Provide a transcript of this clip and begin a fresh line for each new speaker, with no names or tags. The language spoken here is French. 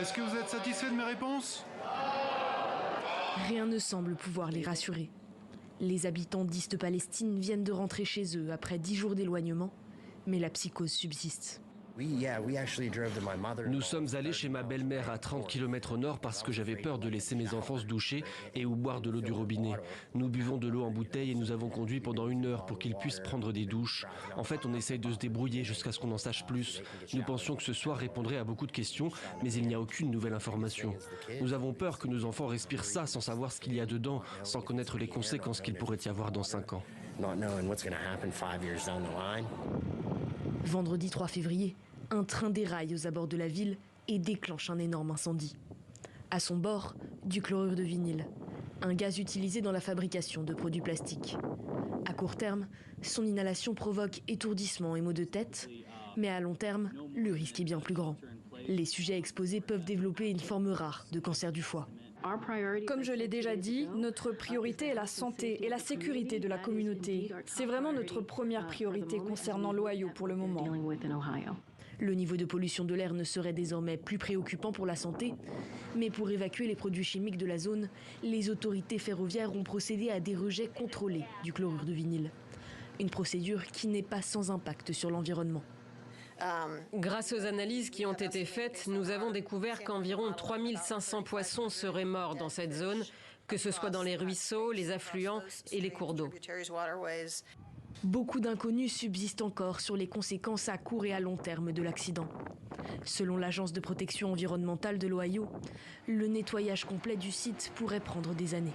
Est-ce que vous êtes satisfait de mes réponses?
Rien ne semble pouvoir les rassurer. Les habitants d'East Palestine viennent de rentrer chez eux après 10 jours d'éloignement, mais la psychose subsiste.
Nous sommes allés chez ma belle-mère à 30 km au nord parce que j'avais peur de laisser mes enfants se doucher et ou boire de l'eau du robinet. Nous buvons de l'eau en bouteille et nous avons conduit pendant 1 heure pour qu'ils puissent prendre des douches. En fait, on essaye de se débrouiller jusqu'à ce qu'on en sache plus. Nous pensions que ce soir répondrait à beaucoup de questions, mais il n'y a aucune nouvelle information. Nous avons peur que nos enfants respirent ça sans savoir ce qu'il y a dedans, sans connaître les conséquences qu'il pourrait y avoir dans 5 ans.
Vendredi 3 février, un train déraille aux abords de la ville et déclenche un énorme incendie. À son bord, du chlorure de vinyle, un gaz utilisé dans la fabrication de produits plastiques. À court terme, son inhalation provoque étourdissement et maux de tête, mais à long terme, le risque est bien plus grand. Les sujets exposés peuvent développer une forme rare de cancer du foie.
Comme je l'ai déjà dit, notre priorité est la santé et la sécurité de la communauté. C'est vraiment notre première priorité concernant l'Ohio pour le moment.
Le niveau de pollution de l'air ne serait désormais plus préoccupant pour la santé, mais pour évacuer les produits chimiques de la zone, les autorités ferroviaires ont procédé à des rejets contrôlés du chlorure de vinyle. Une procédure qui n'est pas sans impact sur l'environnement.
Grâce aux analyses qui ont été faites, nous avons découvert qu'environ 3500 poissons seraient morts dans cette zone, que ce soit dans les ruisseaux, les affluents et les cours d'eau.
Beaucoup d'inconnus subsistent encore sur les conséquences à court et à long terme de l'accident. Selon l'Agence de protection environnementale de l'Ohio, le nettoyage complet du site pourrait prendre des années.